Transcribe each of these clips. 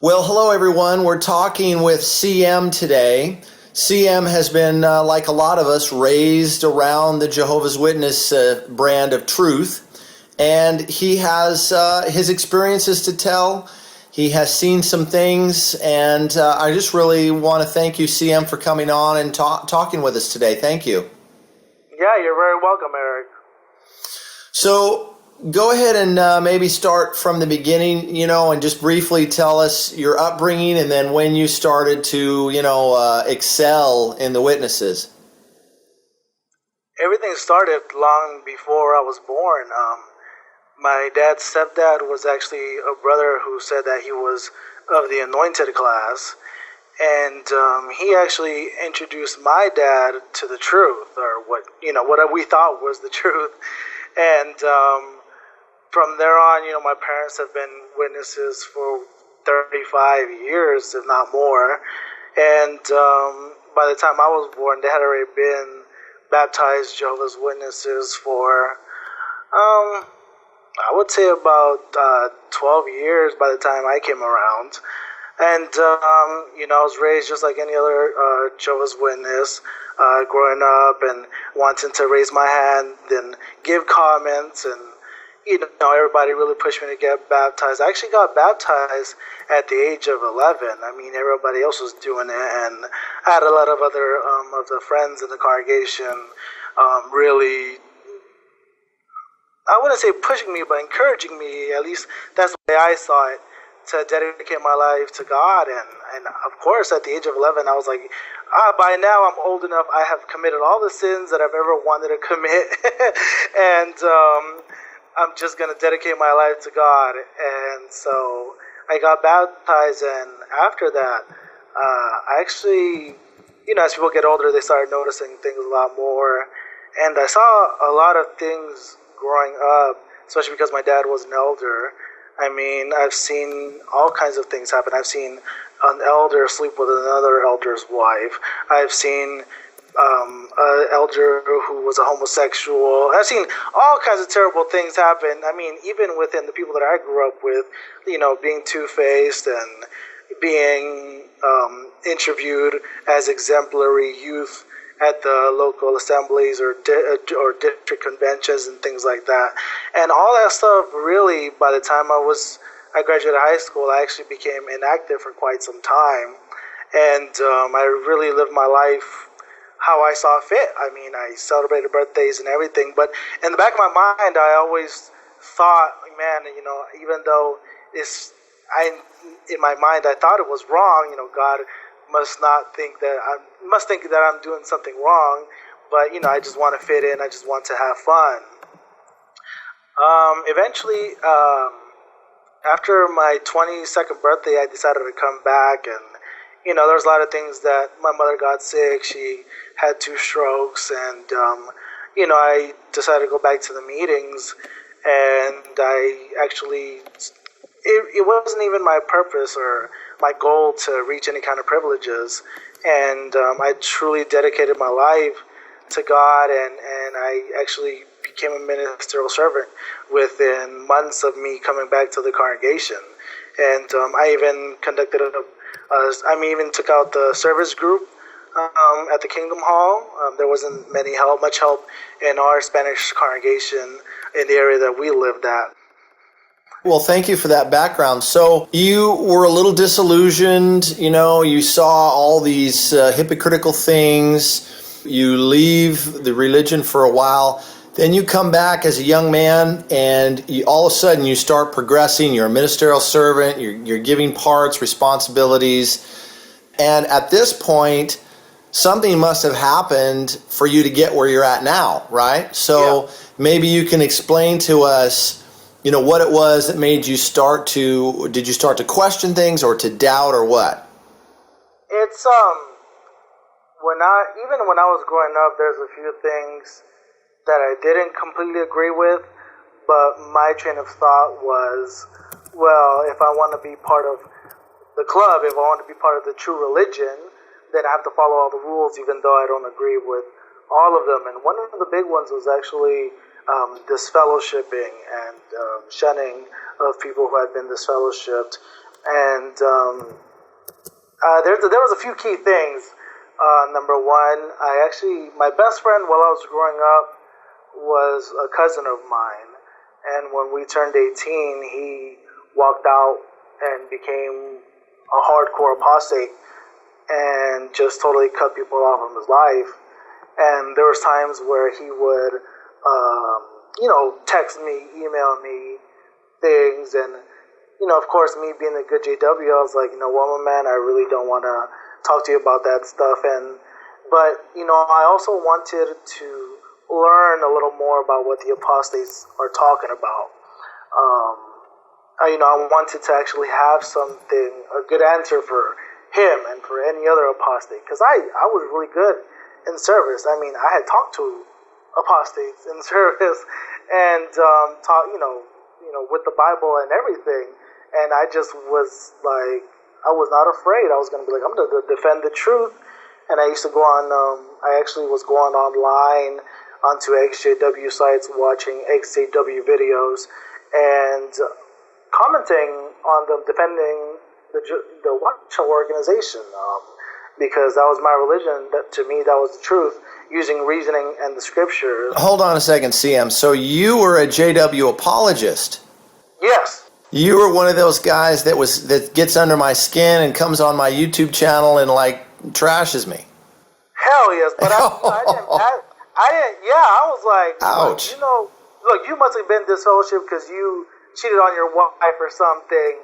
Well, hello everyone. We're talking with CM today. CM has been, like a lot of us, raised around the Jehovah's Witness brand of truth, and he has his experiences to tell. He has seen some things, and I just really want to thank you, CM, for coming on and talking with us today. Thank you. Yeah, you're very welcome, Eric. So, go ahead and maybe start from the beginning, and just briefly tell us your upbringing and then when you started to, excel in the witnesses. Everything started long before I was born. My dad's stepdad was actually a brother who said that he was of the anointed class, and he actually introduced my dad to the truth, or what we thought was the truth, and from there on, my parents have been witnesses for 35 years, if not more. And by the time I was born, they had already been baptized Jehovah's Witnesses for, I would say about 12 years by the time I came around. And, I was raised just like any other Jehovah's Witness, growing up and wanting to raise my hand and give comments, and everybody really pushed me to get baptized. I actually got baptized at the age of 11. I mean, everybody else was doing it, and I had a lot of other of the friends in the congregation really, I wouldn't say pushing me, but encouraging me. At least that's the way I saw it, to dedicate my life to God. And of course, at the age of 11, I was like, by now I'm old enough. I have committed all the sins that I've ever wanted to commit, and I'm just going to dedicate my life to God. And so I got baptized, and after that, I actually, as people get older, they start noticing things a lot more. And I saw a lot of things growing up, especially because my dad was an elder. I mean, I've seen all kinds of things happen. I've seen an elder sleep with another elder's wife. I've seen an elder who was a homosexual. I've seen all kinds of terrible things happen. I mean, even within the people that I grew up with, being two-faced and being interviewed as exemplary youth at the local assemblies or district conventions and things like that. And all that stuff, really, by the time I graduated high school, I actually became inactive for quite some time. And I really lived my life how I saw fit. I mean, I celebrated birthdays and everything, but in the back of my mind, I always thought, man, even though in my mind, I thought it was wrong, God must think that I'm doing something wrong, but, I just want to fit in, I just want to have fun. Eventually, after my 22nd birthday, I decided to come back, and there was a lot of things that my mother got sick. She had 2 strokes, and, I decided to go back to the meetings, and I actually, it wasn't even my purpose or my goal to reach any kind of privileges, and I truly dedicated my life to God, and I actually became a ministerial servant within months of me coming back to the congregation. And I even conducted I even took out the service group at the Kingdom Hall. There wasn't much help in our Spanish congregation in the area that we lived at. Well, thank you for that background. So you were a little disillusioned, you saw all these hypocritical things, you leave the religion for a while, then you come back as a young man, and all of a sudden you start progressing. You're a ministerial servant, you're giving parts, responsibilities, and at this point, something must have happened for you to get where you're at now, right? So maybe you can explain to us, what it was that made you did you start to question things or to doubt, or what? It's, even when I was growing up, there's a few things that I didn't completely agree with, but my train of thought was, well, if I want to be part of the club, if I want to be part of the true religion, then I have to follow all the rules, even though I don't agree with all of them. And one of the big ones was actually disfellowshipping and shunning of people who had been disfellowshipped. And there was a few key things. Number one, my best friend while I was growing up was a cousin of mine. And when we turned 18, he walked out and became a hardcore apostate and just totally cut people off from his life. And there was times where he would, text me, email me things. And, of course, me being a good JW, I was like, well, man, I really don't want to talk to you about that stuff. But I also wanted to learn a little more about what the apostates are talking about. I wanted to actually have a good answer for him and for any other apostate, because I was really good in service. I mean, I had talked to apostates in service and taught, with the Bible and everything. And I just was like, I was not afraid. I was going to be like, I'm going to defend the truth. And I used to go on, I actually was going online onto XJW sites, watching XJW videos, and commenting on them, defending the Watchtower organization, because that was my religion. That, to me, that was the truth, using reasoning and the scriptures. Hold on a second, CM. So you were a JW apologist? Yes. You were one of those guys that gets under my skin and comes on my YouTube channel and trashes me. Hell yes, but I didn't. Yeah, I was like, ouch. Look, you must have been dissociated because you cheated on your wife or something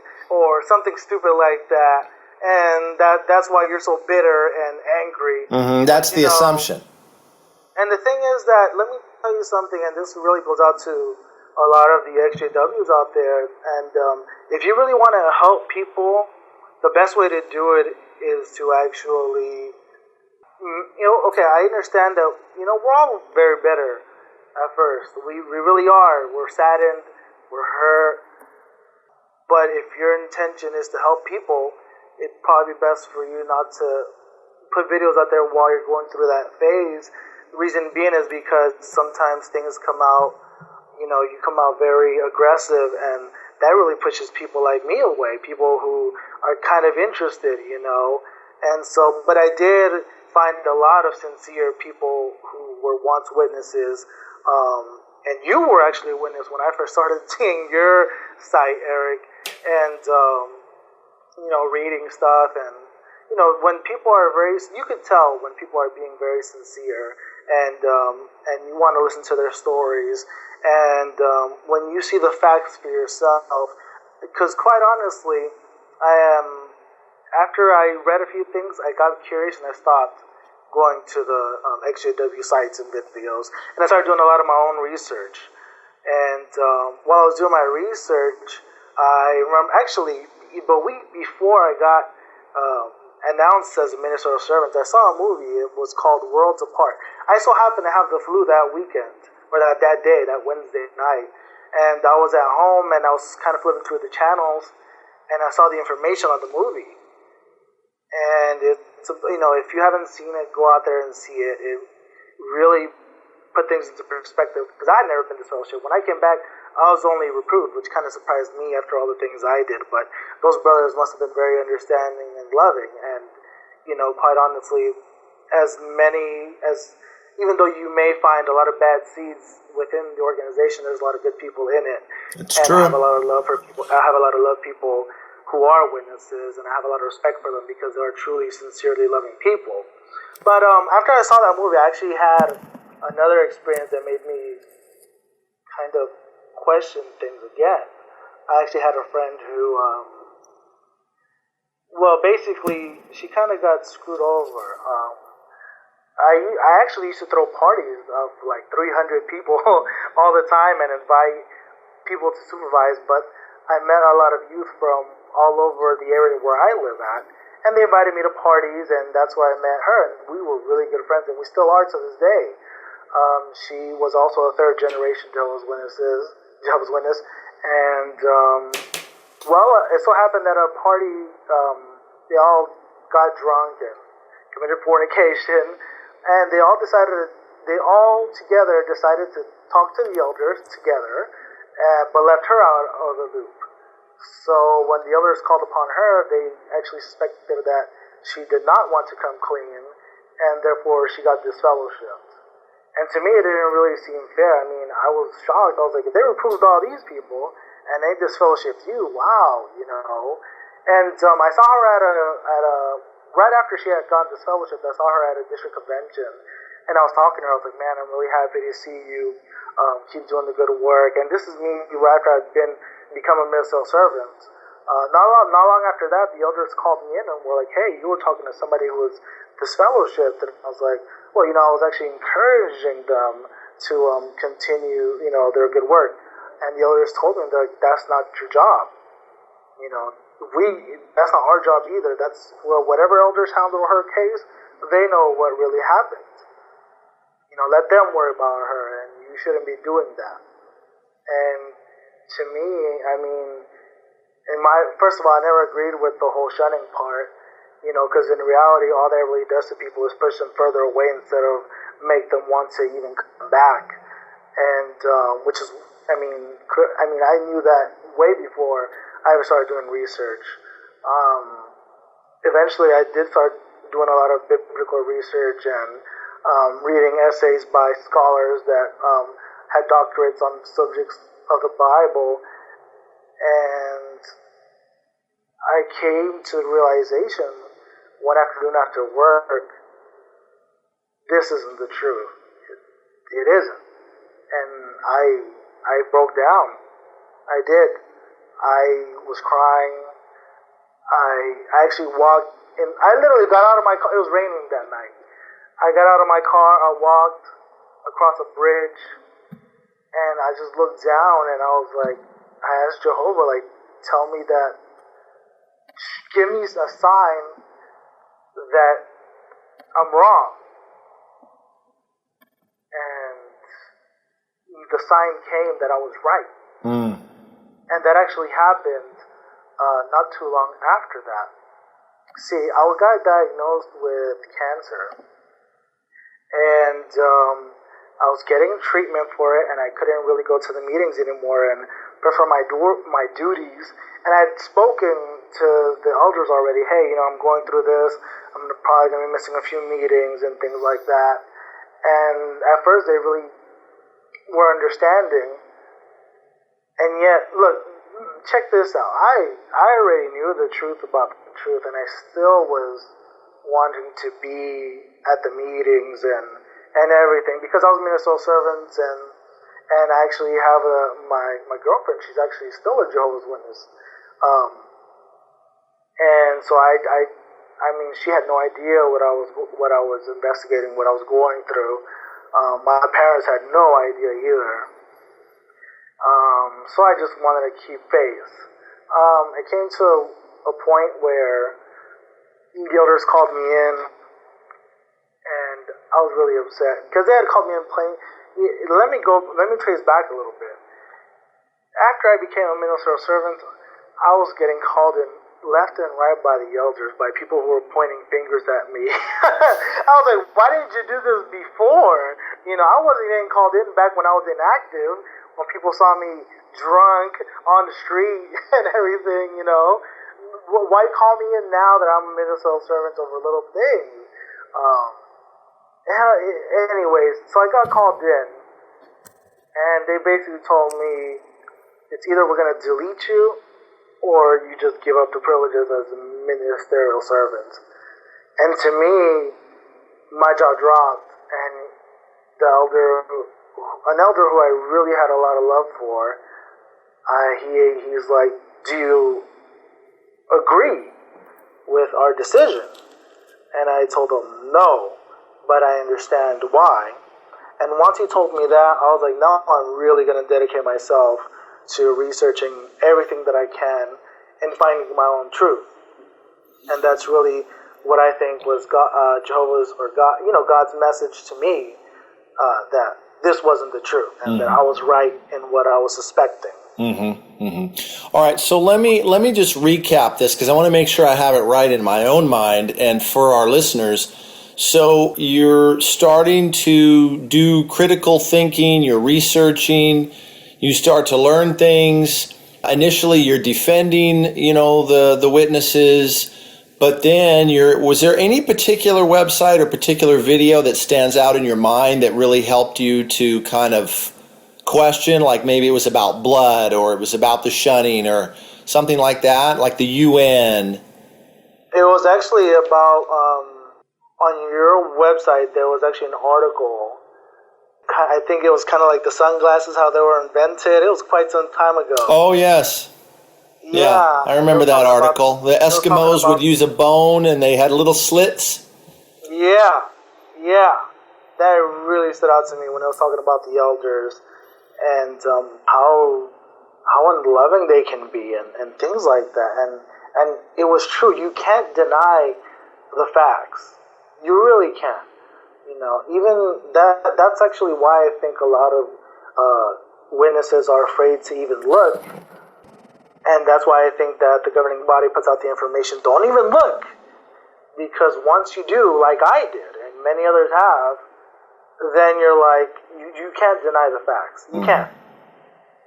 stupid like that, and that's why you're so bitter and angry. Mm-hmm, that's the assumption. And the thing is that, let me tell you something, and this really goes out to a lot of the XJWs out there, and if you really want to help people, the best way to do it is to actually, okay, I understand that, we're all very bitter at first. We really are. We're saddened. We're hurt. But if your intention is to help people, it'd probably be best for you not to put videos out there while you're going through that phase. The reason being is because sometimes things come out, you come out very aggressive, and that really pushes people like me away, people who are kind of interested, And so, but I did find a lot of sincere people who were once witnesses, and you were actually a witness when I first started seeing your site, Eric, and, reading stuff. And, when people are you could tell when people are being very sincere, and you want to listen to their stories. And when you see the facts for yourself, because quite honestly, after I read a few things, I got curious and I stopped going to the XJW sites and videos, and I started doing a lot of my own research. And while I was doing my research, I remember actually a week before I got announced as a Ministerial Servant, I saw a movie. It was called Worlds Apart. I so happened to have the flu that weekend, or that day, that Wednesday night, and I was at home and I was kind of flipping through the channels, and I saw the information on the movie. And it's, if you haven't seen it, go out there and see it. It really put things into perspective, because I had never been to fellowship. When I came back, I was only reproved, which kind of surprised me after all the things I did. But those brothers must have been very understanding and loving. And, quite honestly, even though you may find a lot of bad seeds within the organization, there's a lot of good people in it. It's true. I have a lot of love for people. I have a lot of love people who are witnesses, and I have a lot of respect for them because they are truly, sincerely loving people. But after I saw that movie, I actually had another experience that made me kind of question things again. I actually had a friend who, basically, she kind of got screwed over. I actually used to throw parties of like 300 people all the time and invite people to supervise, but I met a lot of youth from all over the area where I live at, and they invited me to parties, and that's where I met her, and we were really good friends, and we still are to this day. She was also a third generation Jehovah's Witness, and it so happened that at a party, they all got drunk and committed fornication, and they all together decided to talk to the elders together, but left her out of the loop. So when the elders called upon her, they actually suspected that she did not want to come clean, and therefore she got disfellowshipped. And to me, it didn't really seem fair. I mean, I was shocked. I was like, if they reproved all these people and they disfellowshipped you, wow, you know. And I saw her at a right after she had gotten disfellowshipped, I saw her at a district convention, and I was talking to her. I was like, man, I'm really happy to see you. Keep doing the good work. And this is me right after I'd become a ministerial servant. Not long after that, the elders called me in and were like, hey, you were talking to somebody who was disfellowshipped. And I was like, well, you know, I was actually encouraging them to continue, you know, their good work. And the elders told me, like, that's not your job. You know, that's not our job either. That's, well, whatever elders handle her case, they know what really happened. You know, let them worry about her, and you shouldn't be doing that. And to me, I mean, first of all, I never agreed with the whole shunning part, you know, because in reality, all that really does to people is push them further away instead of make them want to even come back. And which is, I mean, I knew that way before I ever started doing research. Eventually, I did start doing a lot of biblical research and reading essays by scholars that had doctorates on subjects of the Bible, and I came to the realization one afternoon after work, this isn't the truth. It isn't. And I broke down. I did. I was crying. I actually walked in. I literally got out of my car. It was raining that night. I got out of my car, I walked across a bridge, and I just looked down, and I was like, I asked Jehovah, like, tell me that, give me a sign that I'm wrong. And the sign came that I was right. And that actually happened not too long after that. See, I got diagnosed with cancer. And I was getting treatment for it, and I couldn't really go to the meetings anymore and perform my duties. And I had spoken to the elders already, hey, you know, I'm going through this. I'm probably going to be missing a few meetings and things like that. And at first, they really were understanding. And yet, look, check this out. I already knew the truth about the truth, and I still was wanting to be at the meetings and everything, because I was a ministerial servant, and I actually have my girlfriend, she's actually still a Jehovah's Witness, and so I mean, she had no idea what I was investigating, what I was going through. My parents had no idea either, so I just wanted to keep faith. It came to a point where the elders called me in, and I was really upset because they had called me in playing. Let me trace back a little bit. After I became a ministerial servant, I was getting called in left and right by the elders, by people who were pointing fingers at me. I was like, why didn't you do this before? You know, I wasn't getting called in back when I was inactive, when people saw me drunk on the street and everything, you know. Why call me in now that I'm a ministerial servant over little things? Anyways, so I got called in, and they basically told me, it's either we're going to delete you, or you just give up the privileges as a ministerial servant. And to me, my jaw dropped, and an elder who I really had a lot of love for, he's like, do you agree with our decision? And I told him no, but I understand why. And once he told me that, I was like, now I'm really going to dedicate myself to researching everything that I can and finding my own truth. And that's really what I think was Jehovah's, or God, you know, God's message to me, that this wasn't the truth, and that I was right in what I was suspecting. All right, so let me just recap this, because I want to make sure I have it right in my own mind and for our listeners. So you're starting to do critical thinking, you're researching, you start to learn things, Initially, you're defending, the witnesses, but then was there any particular website or particular video that stands out in your mind that really helped you to kind of question, like maybe it was about blood or it was about the shunning or something like that, like the UN? It was actually about, on your website, there was actually an article. I think it was kind of like the sunglasses, how they were invented. It was quite some time ago. Oh, yes. Yeah, I remember that article. The Eskimos would use a bone and they had little slits. Yeah. That really stood out to me when I was talking about the elders and how unloving they can be and things like that. And it was true. You can't deny the facts. You really can't. Even that's actually why I think a lot of witnesses are afraid to even look. And that's why I think that the governing body puts out the information, don't even look. Because once you do, like I did, and many others have, then you're like, you can't deny the facts. You can't.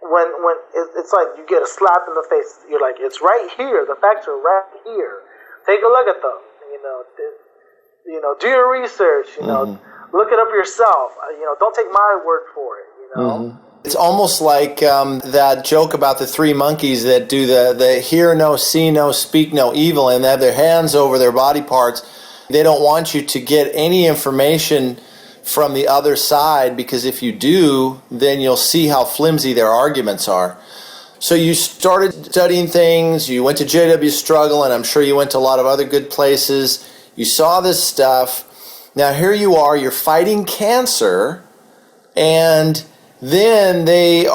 When it's like you get a slap in the face, you're like, it's right here. The facts are right here. Take a look at them. Do your research. Look it up yourself. Don't take my word for it. It's almost like that joke about the three monkeys that do the hear no, see no, speak no evil, and they have their hands over their body parts. They don't want you to get any information from the other side, because if you do, then you'll see how flimsy their arguments are. So you started studying things, you went to JWStruggle, and I'm sure you went to a lot of other good places. You saw this stuff. Now here you are, you're fighting cancer, and then the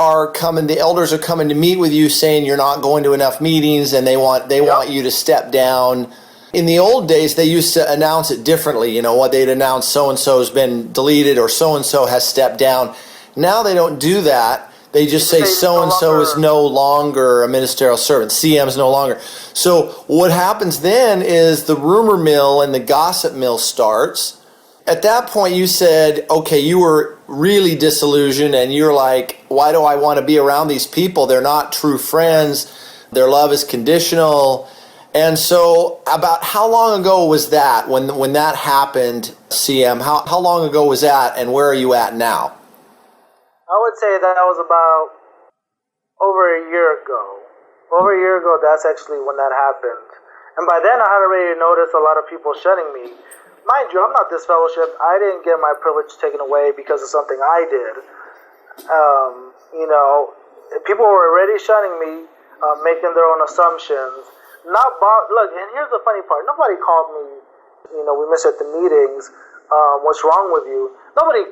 elders are coming to meet with you saying you're not going to enough meetings and they want you to step down. In the old days, they used to announce it differently. What they'd announce, so-and-so's been deleted or so-and-so has stepped down. Now they don't do that. They just say so-and-so is no longer a ministerial servant. CM's no longer. So what happens then is the rumor mill and the gossip mill starts. At that point, you said, okay, you were really disillusioned, and you're like, why do I want to be around these people? They're not true friends. Their love is conditional. And so about how long ago was that, when that happened, CM? How long ago was that, and where are you at now? I would say that was about over a year ago. Over a year ago, that's actually when that happened. And by then, I had already noticed a lot of people shunning me. Mind you, I'm not disfellowshipped. I didn't get my privilege taken away because of something I did. People were already shunning me, making their own assumptions. Look, and here's the funny part. Nobody called me, we missed at the meetings, what's wrong with you? Nobody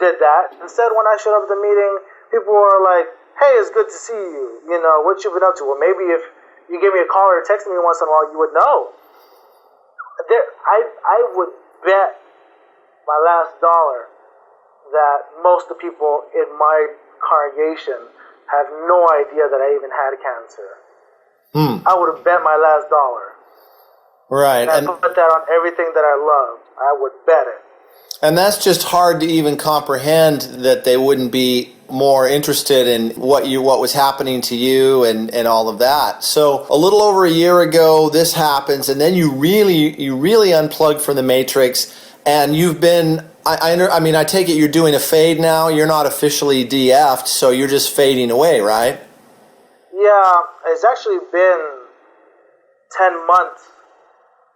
did that. Instead, when I showed up at the meeting, people were like, hey, it's good to see you. What you been up to? Well, maybe if you give me a call or text me once in a while, you would know. I would bet my last dollar that most of the people in my congregation have no idea that I even had cancer. I would have bet my last dollar. Right. And I put that on everything that I love. I would bet it. And that's just hard to even comprehend, that they wouldn't be more interested in what was happening to you and all of that. So a little over a year ago, this happens, and then you really unplugged from the matrix, and you've been, I take it you're doing a fade now. You're not officially DF'd, so you're just fading away, right? Yeah, it's actually been 10 months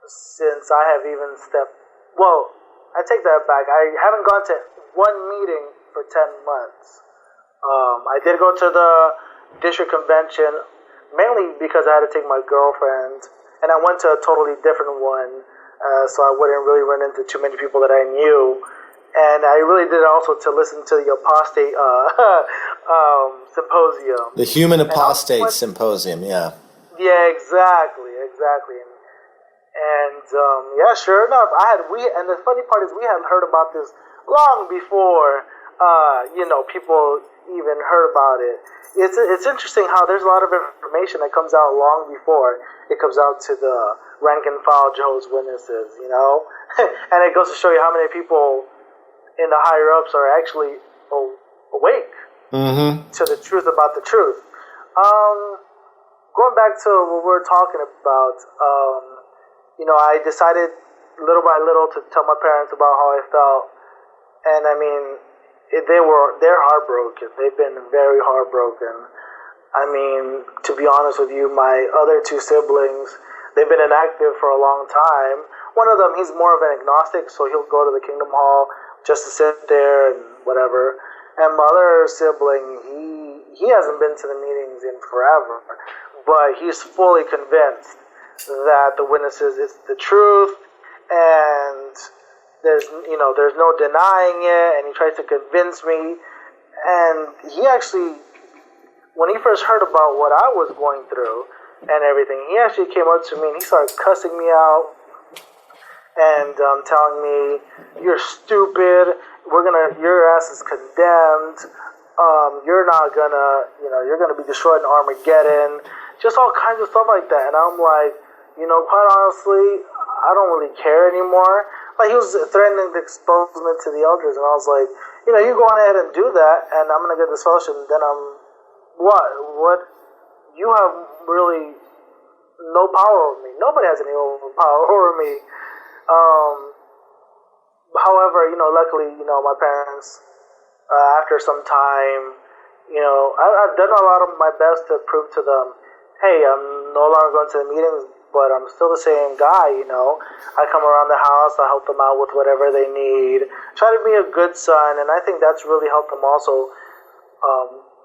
since I have even stepped, well, I take that back. I haven't gone to one meeting for 10 months. I did go to the district convention, mainly because I had to take my girlfriend, and I went to a totally different one, so I wouldn't really run into too many people that I knew. And I really did also to listen to the apostate symposium. The Human Apostate Symposium, yeah. Yeah, exactly. And sure enough, and the funny part is we had heard about this long before, people even heard about it. It's interesting how there's a lot of information that comes out long before it comes out to the rank and file Jehovah's Witnesses, and it goes to show you how many people in the higher ups are actually awake to the truth about the truth. Going back to what we were talking about, I decided little by little to tell my parents about how I felt, and I mean, they're heartbroken. They've been very heartbroken. I mean, to be honest with you, my other two siblings, they've been inactive for a long time. One of them, he's more of an agnostic, so he'll go to the Kingdom Hall just to sit there and whatever. And my other sibling, he hasn't been to the meetings in forever, but he's fully convinced that the witnesses, it's the truth, and there's no denying it, and he tries to convince me. And he actually, when he first heard about what I was going through and everything, he actually came up to me and he started cussing me out and telling me, "You're stupid. Your ass is condemned. You're not gonna, you're gonna be destroyed in Armageddon." Just all kinds of stuff like that. And I'm like, quite honestly, I don't really care anymore. Like, he was threatening to expose me to the elders, and I was like, you go on ahead and do that, and I'm gonna get this fellowship, and then what? You have really no power over me. Nobody has any power over me. However, luckily, my parents, after some time, I've done a lot of my best to prove to them, hey, I'm no longer going to the meetings, but I'm still the same guy, I come around the house, I help them out with whatever they need, try to be a good son, and I think that's really helped them also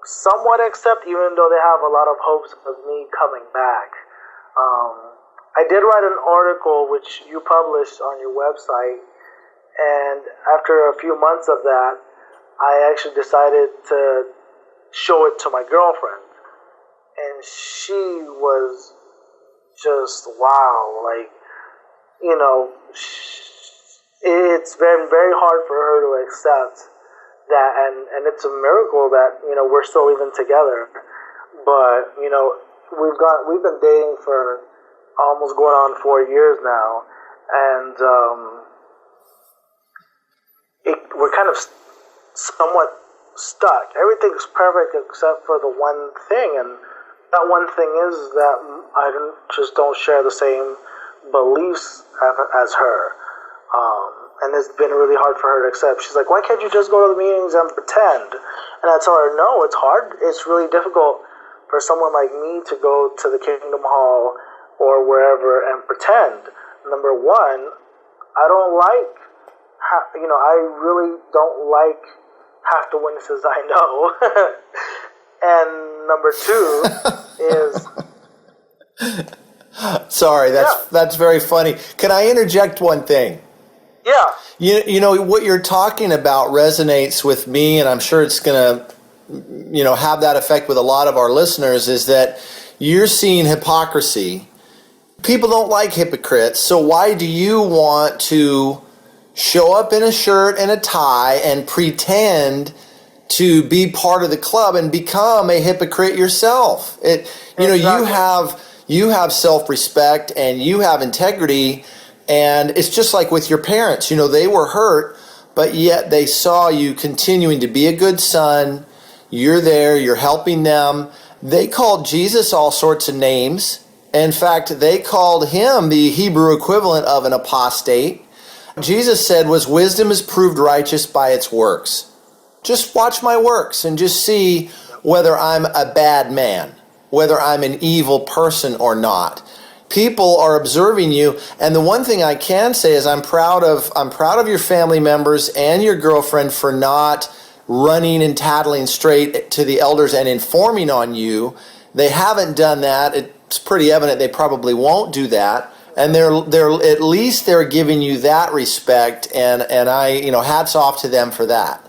somewhat accept, even though they have a lot of hopes of me coming back. I did write an article which you published on your website, and after a few months of that, I actually decided to show it to my girlfriend, and she was just wow, it's been very hard for her to accept that, and it's a miracle that we're still even together. But we've been dating for almost going on 4 years now, and we're kind of somewhat stuck. Everything's perfect except for the one thing, and that one thing is that I don't share the same beliefs as her. And it's been really hard for her to accept. She's like, "Why can't you just go to the meetings and pretend?" And I tell her, no, it's hard. It's really difficult for someone like me to go to the Kingdom Hall or wherever and pretend. Number one, I don't like, I really don't like half the witnesses I know. And number two is... Sorry, that's very funny. Can I interject one thing? Yeah. What you're talking about resonates with me, and I'm sure it's going to, have that effect with a lot of our listeners, is that you're seeing hypocrisy. People don't like hypocrites, so why do you want to show up in a shirt and a tie and pretend to be part of the club and become a hypocrite yourself? Exactly. You have self-respect and you have integrity. And it's just like with your parents, they were hurt, but yet they saw you continuing to be a good son. You're there, you're helping them. They called Jesus all sorts of names. In fact, they called him the Hebrew equivalent of an apostate. Jesus said, wisdom is proved righteous by its works. Just watch my works and just see whether I'm a bad man, whether I'm an evil person or not. People are observing you, and the one thing I can say is I'm proud of your family members and your girlfriend for not running and tattling straight to the elders and informing on you. They haven't done that. It's pretty evident they probably won't do that, and they're at least they're giving you that respect, and I hats off to them for that.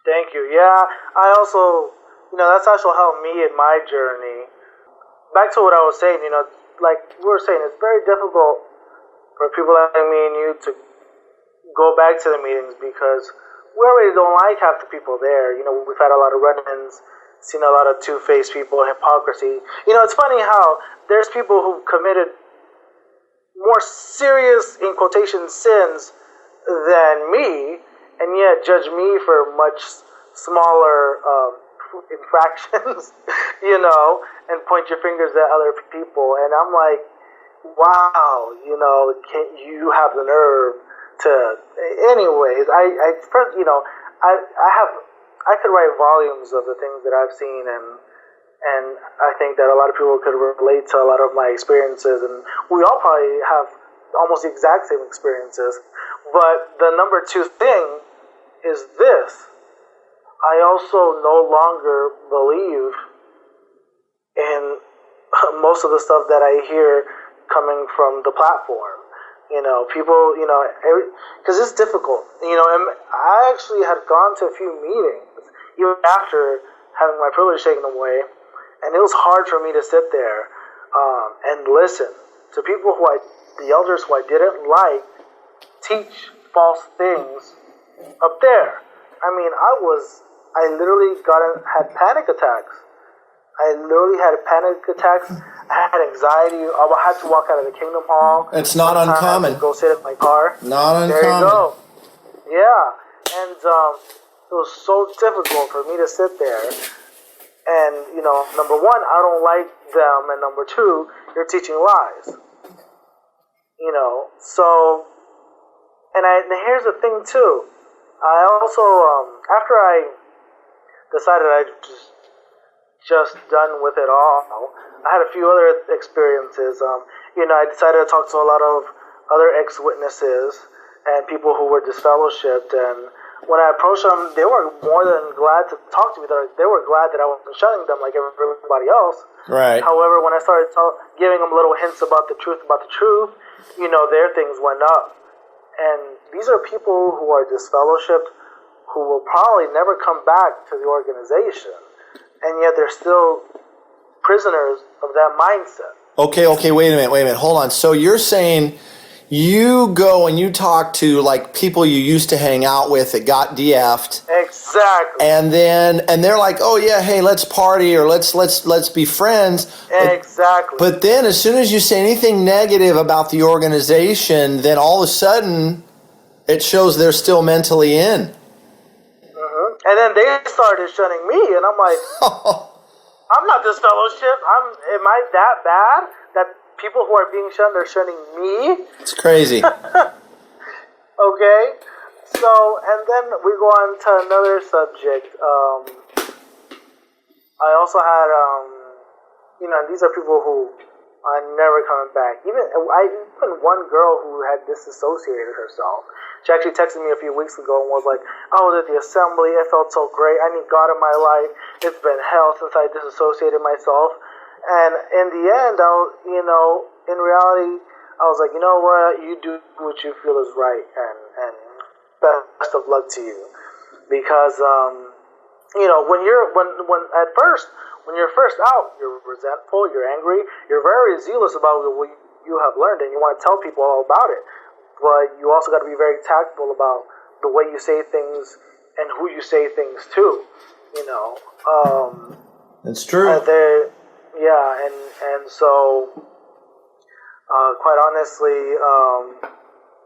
Thank you. Yeah, I also that's also helped me in my journey. Back to what I was saying, like we were saying, it's very difficult for people like me and you to go back to the meetings because we already don't like half the people there. We've had a lot of run-ins, seen a lot of two-faced people, hypocrisy. It's funny how there's people who committed more serious, in quotation, sins than me, and yet judge me for much smaller infractions, and point your fingers at other people. And I'm like, wow, you have the nerve to. Anyways, I could write volumes of the things that I've seen, and I think that a lot of people could relate to a lot of my experiences, and we all probably have almost the exact same experiences. But the number two thing is this. I also no longer believe in most of the stuff that I hear coming from the platform. People, because it's difficult. And I actually had gone to a few meetings even after having my privilege taken away, and it was hard for me to sit there and listen to people the elders who I didn't like, teach false things up there. I mean, I literally had panic attacks. I had anxiety. I had to walk out of the Kingdom Hall. It's not Sometimes uncommon. I had to go sit in my car. Not uncommon. There you go. Yeah. And it was so difficult for me to sit there. And, number one, I don't like them. And number two, you're teaching lies. So, and here's the thing, too. I also, after I decided I just done with it all, I had a few other experiences. I decided to talk to a lot of other ex-witnesses and people who were disfellowshipped. And when I approached them, they were more than glad to talk to me. They were glad that I wasn't shunning them like everybody else. Right. However, when I started giving them little hints about the truth, their things went up. And these are people who are disfellowshipped, who will probably never come back to the organization. And yet they're still prisoners of that mindset. Okay, wait a minute. Hold on. So you're saying you go and you talk to like people you used to hang out with that got DF'd. Exactly. And they're like, "Oh yeah, hey, let's party or let's be friends." Exactly. But then as soon as you say anything negative about the organization, then all of a sudden it shows they're still mentally in. And then they started shunning me, and I'm like, I'm not this fellowship. Am I that bad that people who are being shunned are shunning me? It's crazy. Okay, so, and then we go on to another subject. I also had, these are people who are never coming back. Even one girl who had disassociated herself. She actually texted me a few weeks ago and was like, I was at the assembly, it felt so great, I need God in my life, it's been hell since I disassociated myself. And in the end, in reality, I was like, you know what, you do what you feel is right, and best of luck to you. Because, when you're first out, you're resentful, you're angry, you're very zealous about what you have learned, and you want to tell people all about it. But you also got to be very tactful about the way you say things and who you say things to. It's true. And so, quite honestly, I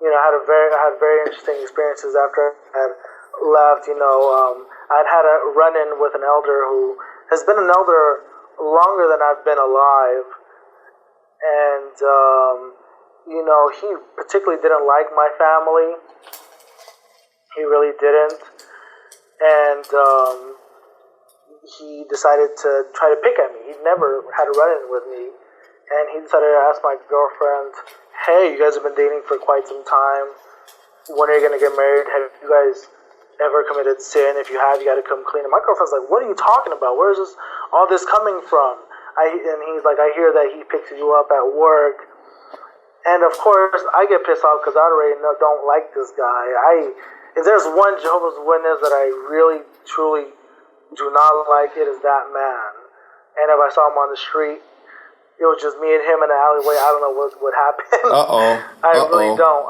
had very interesting experiences after I had left. I'd had a run-in with an elder who has been an elder longer than I've been alive, and he particularly didn't like my family. He really didn't. And he decided to try to pick at me. He'd never had a run-in with me. And he decided to ask my girlfriend, hey, you guys have been dating for quite some time. When are you going to get married? Have you guys ever committed sin? If you have, you got to come clean. And my girlfriend's like, what are you talking about? Where is all this coming from? And he's like, I hear that he picks you up at work. And of course, I get pissed off because I already don't like this guy. If there's one Jehovah's Witness that I really, truly do not like, it is that man. And if I saw him on the street, it was just me and him in the alleyway. I don't know what would happen. I really don't.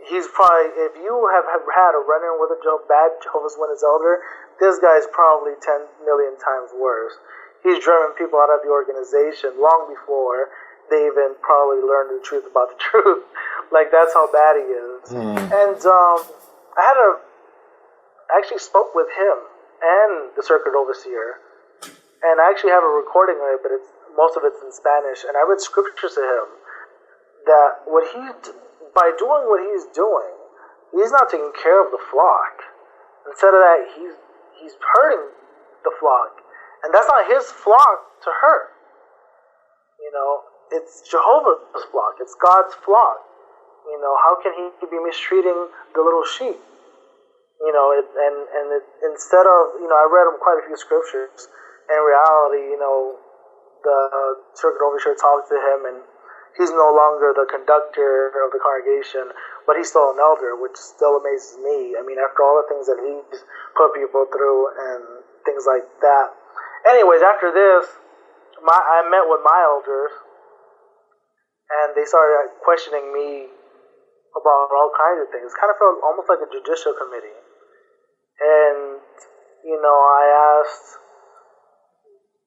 He's probably, if you have had a run-in with a bad Jehovah's Witness elder, this guy's probably 10 million times worse. He's driving people out of the organization long before they even probably learned the truth about the truth. Like, that's how bad he is. And I actually spoke with him and the circuit overseer. And I actually have a recording of it, but most of it's in Spanish. And I read scriptures to him that by doing what he's doing, he's not taking care of the flock. Instead of that, he's hurting the flock. And that's not his flock to hurt. It's Jehovah's flock. It's God's flock. How can he be mistreating the little sheep? Instead of, I read quite a few scriptures. In reality, the circuit overseer talked to him, and he's no longer the conductor of the congregation, but he's still an elder, which still amazes me. I mean, after all the things that he's put people through and things like that. Anyways, after this, I met with my elders, and they started questioning me about all kinds of things. It kind of felt almost like a judicial committee. And, I asked,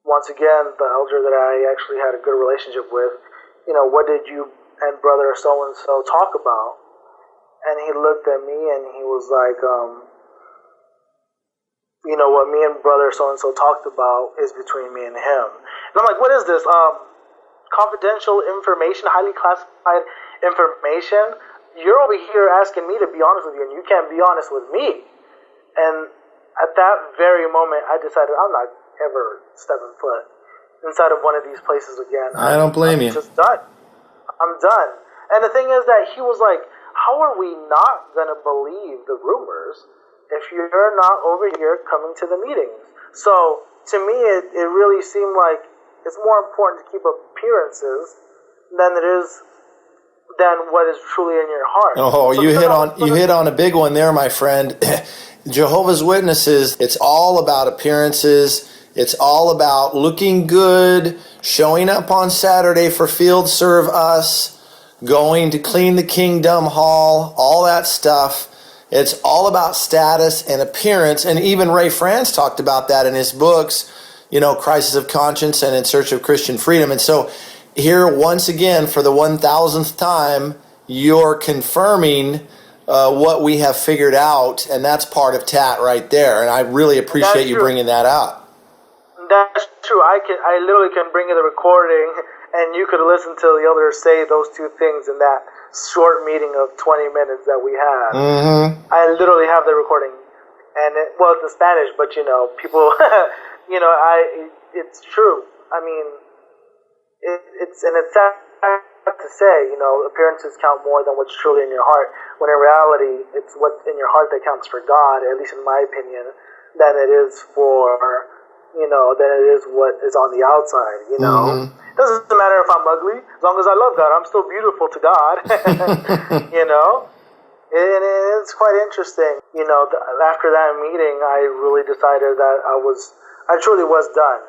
once again, the elder that I actually had a good relationship with, what did you and brother so-and-so talk about? And he looked at me and he was like, what me and brother so-and-so talked about is between me and him. And I'm like, what is this? Confidential information, highly classified information? You're over here asking me to be honest with you, and you can't be honest with me. And at that very moment, I decided I'm not ever stepping foot inside of one of these places again. I don't blame you. I'm just done. I'm done. And the thing is that he was like, how are we not going to believe the rumors if you're not over here coming to the meetings? So to me, it really seemed like it's more important to keep appearances than what is truly in your heart. Oh, so you hit on a big one there, my friend. Jehovah's Witnesses, it's all about appearances. It's all about looking good, showing up on Saturday for Field Serve Us, going to clean the Kingdom Hall, all that stuff. It's all about status and appearance. And even Ray France talked about that in his books, Crisis of Conscience and In Search of Christian Freedom. And so here, once again, for the 1000th time, you're confirming what we have figured out, and that's part of TTATT right there. And I really appreciate you bringing that up. That's true. I literally can bring you the recording, and you could listen to the elders say those two things in that short meeting of 20 minutes that we had. Mm-hmm. I literally have the recording, and it's in Spanish, but people, it's true. I mean, it's sad to say, appearances count more than what's truly in your heart. When in reality, it's what's in your heart that counts for God, at least in my opinion, than it is for. Than it is what is on the outside, Mm-hmm. It doesn't matter if I'm ugly, as long as I love God, I'm still beautiful to God, And it's quite interesting, after that meeting, I really decided that I truly was done,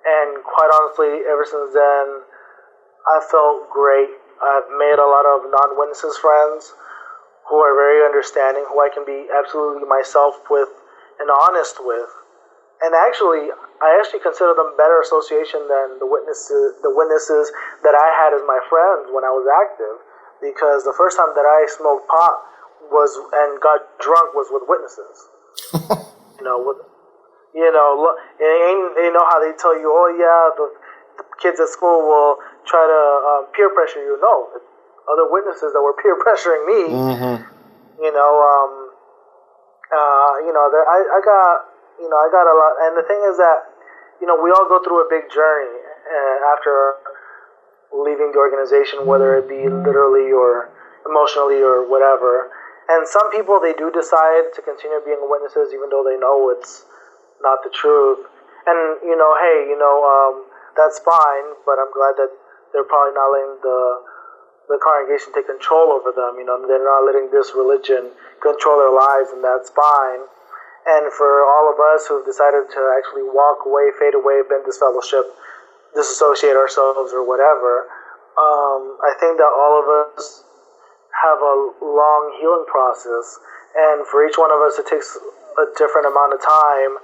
and quite honestly, ever since then, I felt great. I've made a lot of non-witnesses friends, who are very understanding, who I can be absolutely myself with, and honest with. And I actually consider them better association than the witnesses that I had as my friends when I was active, because the first time that I smoked pot and got drunk was with witnesses. You know how they tell you, oh yeah, the kids at school will try to peer pressure you. No, other witnesses that were peer pressuring me. Mm-hmm. I got a lot, and the thing is that, we all go through a big journey after leaving the organization, whether it be literally or emotionally or whatever. And some people, they do decide to continue being witnesses even though they know it's not the truth. And, that's fine, but I'm glad that they're probably not letting the congregation take control over them. They're not letting this religion control their lives, and that's fine. And for all of us who've decided to actually walk away, fade away, bend this fellowship, disassociate ourselves or whatever, I think that all of us have a long healing process. And for each one of us, it takes a different amount of time,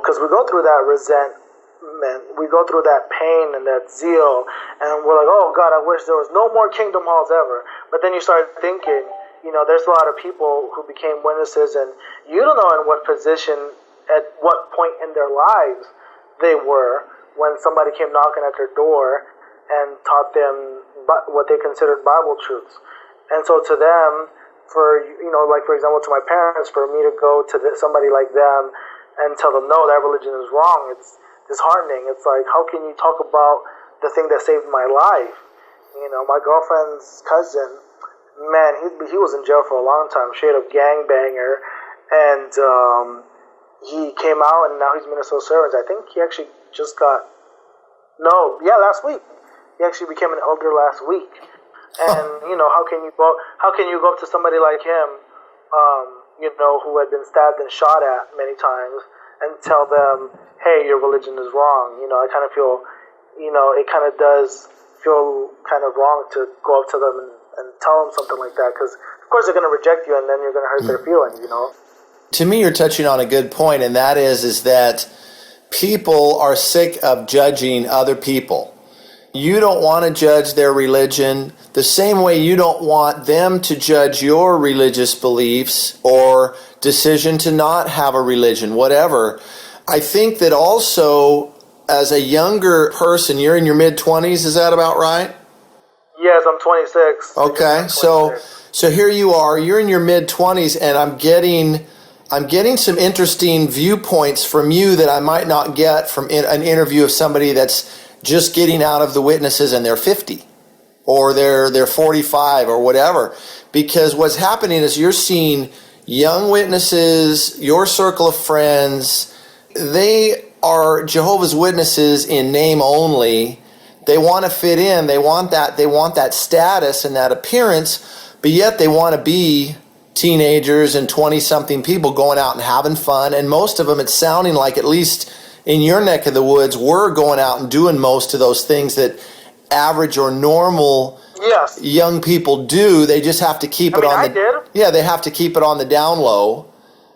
because we go through that resentment, we go through that pain and that zeal, and we're like, oh God, I wish there was no more Kingdom Halls ever. But then you start thinking, there's a lot of people who became witnesses, and you don't know in what position, at what point in their lives they were when somebody came knocking at their door and taught them what they considered Bible truths. And so to them, like for example, to my parents, for me to go to somebody like them and tell them, no, that religion is wrong, it's disheartening. It's like, how can you talk about the thing that saved my life? My girlfriend's cousin, man, he was in jail for a long time, straight up gangbanger, and he came out and now he's Ministerial Servant. I think he actually just last week. He actually became an elder last week. And how can you go up to somebody like him, who had been stabbed and shot at many times, and tell them, hey, your religion is wrong? I kind of feel, it kind of does feel kind of wrong to go up to them and tell them something like that, because of course they're going to reject you, and then you're going to hurt their feelings. To me, you're touching on a good point, and that is that people are sick of judging other people. You don't want to judge their religion the same way you don't want them to judge your religious beliefs or decision to not have a religion, whatever. I think that also, as a younger person, you're in your mid-20s, is that about right? Yes, I'm 26. Okay, so here you are, you're in your mid-20s, and I'm getting some interesting viewpoints from you that I might not get from an interview of somebody that's just getting out of the witnesses and they're 50 or they're 45 or whatever. Because what's happening is you're seeing young witnesses, your circle of friends, they are Jehovah's Witnesses in name only. They want to fit in. They want that status and that appearance, but yet they want to be teenagers and 20-something people going out and having fun. And most of them, it's sounding like, at least in your neck of the woods, we're going out and doing most of those things that average or normal young people do. They just have to keep they have to keep it on the down low.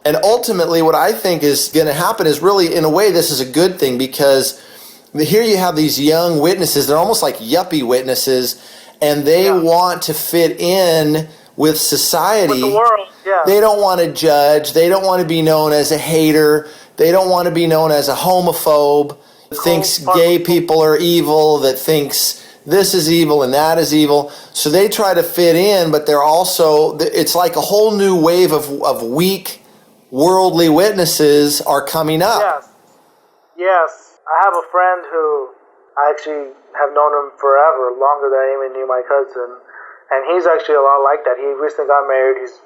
And ultimately, what I think is going to happen is really, in a way, this is a good thing, because here you have these young witnesses. They're almost like yuppie witnesses, and they want to fit in with society. With the world, They don't want to judge. They don't want to be known as a hater. They don't want to be known as a homophobe that thinks gay people are evil, that thinks this is evil and that is evil. So they try to fit in, but they're also, it's like a whole new wave of weak, worldly witnesses are coming up. Yes. I have a friend who I actually have known him forever, longer than I even knew my cousin. And he's actually a lot like that. He recently got married. He's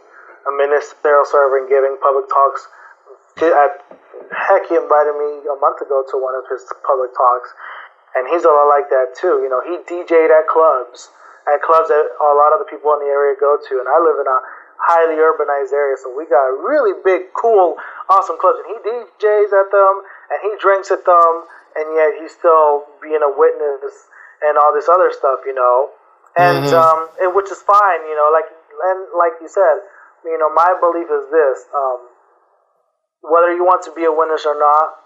a ministerial servant giving public talks. Heck, he invited me a month ago to one of his public talks. And he's a lot like that too. He DJ'd at clubs that a lot of the people in the area go to. And I live in a highly urbanized area, so we got really big, cool, awesome clubs. And he DJs at them, and he drinks at them, and yet he's still being a witness and all this other stuff, And which is fine, like you said, my belief is this: whether you want to be a witness or not,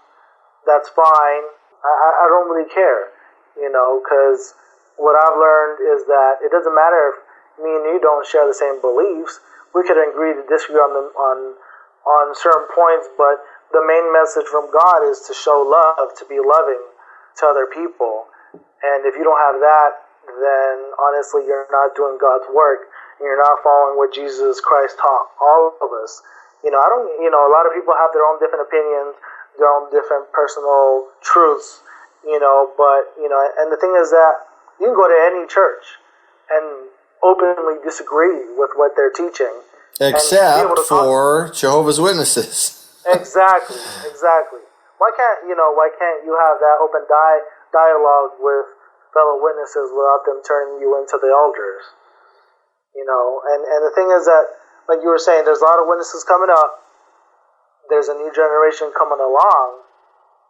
that's fine. I don't really care, because what I've learned is that it doesn't matter if me and you don't share the same beliefs. We could agree to disagree on certain points, but the main message from God is to show love, to be loving to other people. And if you don't have that, then honestly, you're not doing God's work, and you're not following what Jesus Christ taught all of us. A lot of people have their own different opinions, their own different personal truths, and the thing is that you can go to any church and openly disagree with what they're teaching. Except for Jehovah's Witnesses. Exactly. Why can't you have that open dialogue with fellow witnesses without them turning you into the elders? And the thing is that, like you were saying, there's a lot of witnesses coming up. There's a new generation coming along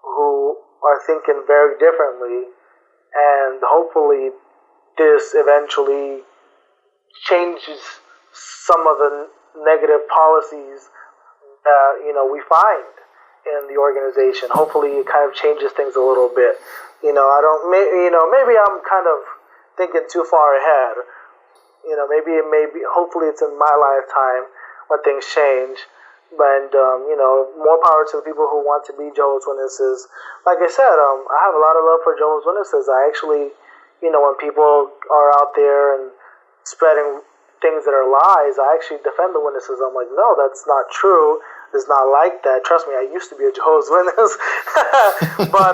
who are thinking very differently, and hopefully this eventually changes some of the negative policies that we find in the organization. Hopefully it kind of changes things a little bit. Maybe I'm kind of thinking too far ahead. maybe it may be, hopefully it's in my lifetime when things change. And, more power to the people who want to be Jehovah's Witnesses. Like I said, I have a lot of love for Jehovah's Witnesses. I actually, when people are out there and spreading things that are lies, I actually defend the witnesses. I'm like, no, that's not true. It's not like that. Trust me, I used to be a Jehovah's Witness. But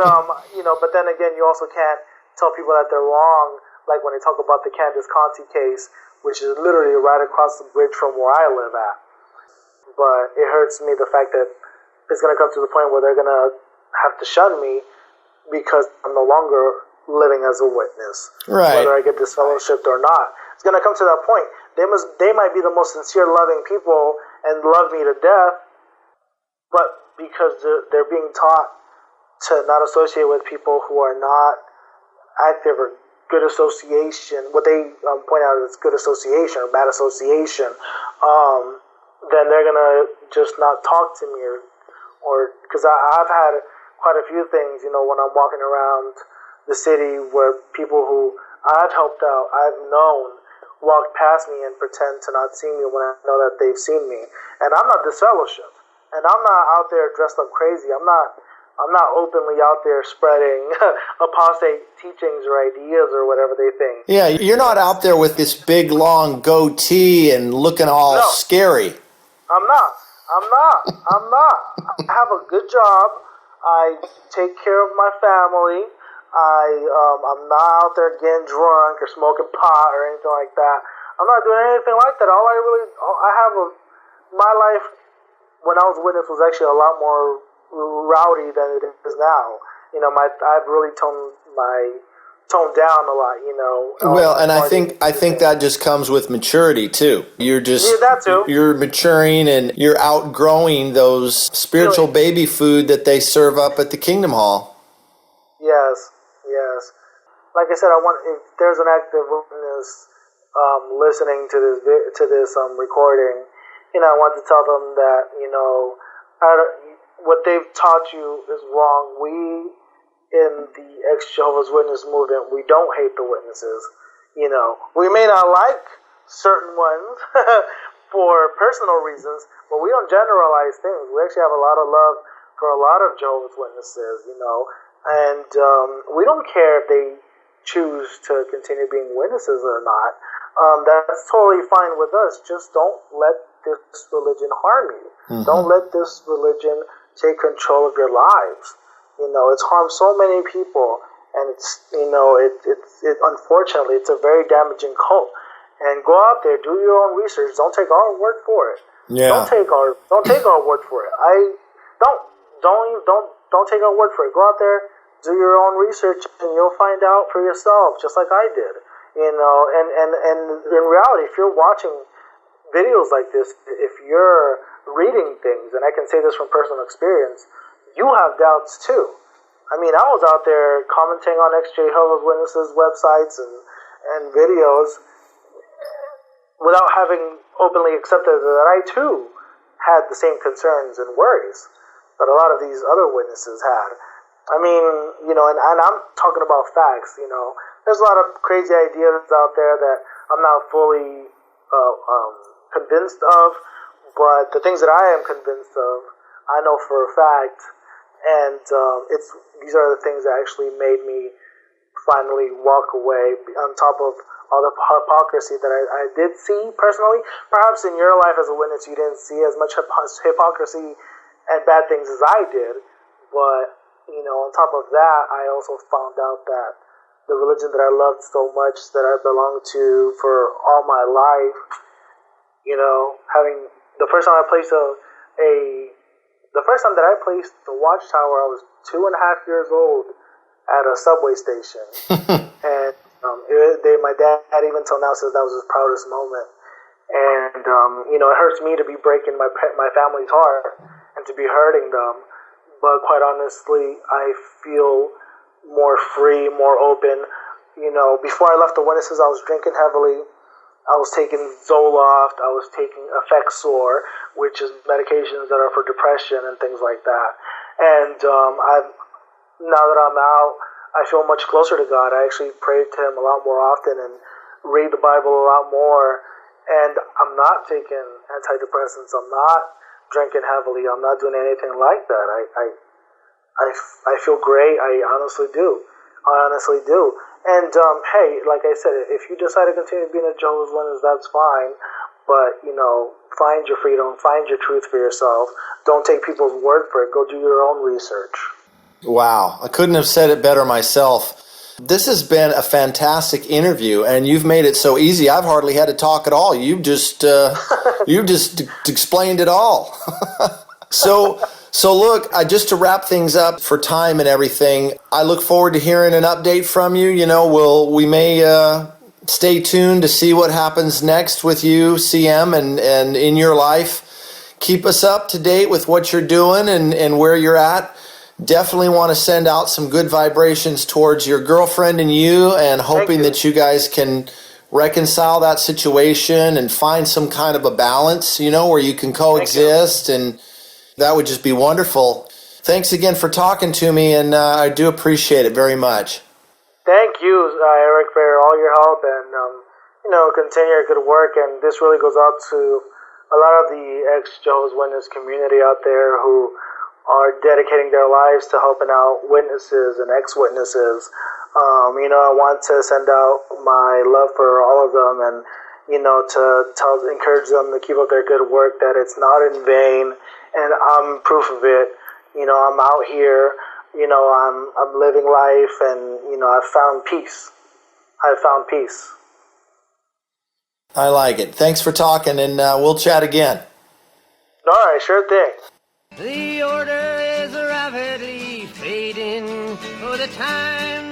then again, you also can't tell people that they're wrong. Like when they talk about the Candace Conti case, which is literally right across the bridge from where I live at. But it hurts me the fact that it's going to come to the point where they're going to have to shun me because I'm no longer living as a witness. Right. Whether I get disfellowshipped or not. It's going to come to that point. They might be the most sincere, loving people and love me to death, but because they're being taught to not associate with people who are not active or good association, what they point out is good association or bad association, then they're going to just not talk to me or because I've had quite a few things, when I'm walking around the city where people who I've helped out, I've known, walk past me and pretend to not see me when I know that they've seen me. And I'm not disfellowship. And I'm not out there dressed up crazy. I'm not openly out there spreading apostate teachings or ideas or whatever they think. Yeah, you're not out there with this big, long goatee and looking all scary. I'm not. I have a good job. I take care of my family. I'm not out there getting drunk or smoking pot or anything like that. I'm not doing anything like that. My life when I was a witness was actually a lot more rowdy than it is now. I've really toned down a lot. Well, and I think that just comes with maturity too. You're maturing and you're outgrowing those spiritual baby food that they serve up at the Kingdom Hall. Yes. Like I said, if there's an active witness listening to this recording, I want to tell them that what they've taught you is wrong. We in the ex-Jehovah's Witness movement, we don't hate the witnesses. We may not like certain ones for personal reasons, but we don't generalize things. We actually have a lot of love for a lot of Jehovah's Witnesses, and we don't care if they choose to continue being witnesses or not. That's totally fine with us. Just don't let this religion harm you. Mm-hmm. Don't let this religion take control of your lives. It's harmed so many people, and it's unfortunately it's a very damaging cult. And go out there, do your own research. Don't take our word for it. Yeah. Don't take our word for it. Don't take our word for it. Go out there, do your own research, and you'll find out for yourself, just like I did. And in reality, if you're watching videos like this, if you're reading things, and I can say this from personal experience, you have doubts too. I mean, I was out there commenting on ex-Jehovah's Witnesses websites and videos without having openly accepted that I too had the same concerns and worries that a lot of these other witnesses had. I mean, and I'm talking about facts, There's a lot of crazy ideas out there that I'm not fully convinced of, but the things that I am convinced of, I know for a fact, and these are the things that actually made me finally walk away, on top of all the hypocrisy that I did see personally. Perhaps in your life as a witness you didn't see as much hypocrisy and bad things as I did, but on top of that, I also found out that the religion that I loved so much, that I belonged to for all my life, having the first time that I placed the Watchtower, I was 2.5 years old at a subway station, and my dad even till now says that was his proudest moment, and it hurts me to be breaking my family's heart and to be hurting them. But quite honestly, I feel more free, more open. Before I left the witnesses, I was drinking heavily. I was taking Zoloft. I was taking Effexor, which is medications that are for depression and things like that. And now that I'm out, I feel much closer to God. I actually pray to Him a lot more often, and read the Bible a lot more, and I'm not taking antidepressants. I'm not drinking heavily. I'm not doing anything like that. I feel great. I honestly do. And hey, like I said, if you decide to continue being a Jehovah's Witness, that's fine. But find your freedom, find your truth for yourself. Don't take people's word for it. Go do your own research. Wow, I couldn't have said it better myself. This has been a fantastic interview, and you've made it so easy. I've hardly had to talk at all. You just explained it all. So look, just to wrap things up for time and everything, I look forward to hearing an update from you. We may stay tuned to see what happens next with you, CM, and in your life. Keep us up to date with what you're doing and where you're at. Definitely want to send out some good vibrations towards your girlfriend and you, and hoping that you guys can reconcile that situation and find some kind of a balance, where you can coexist, and that would just be wonderful. Thanks again for talking to me, and I do appreciate it very much. Thank you, Eric, for all your help, and continue your good work. And this really goes out to a lot of the ex-Jehovah's Witness community out there who are dedicating their lives to helping out witnesses and ex-witnesses. I want to send out my love for all of them, and to encourage them to keep up their good work, that it's not in vain, and I'm proof of it. I'm out here, I'm living life, and I've found peace. I like it. Thanks for talking, and we'll chat again. All right, sure thing. The order is rapidly fading, for the time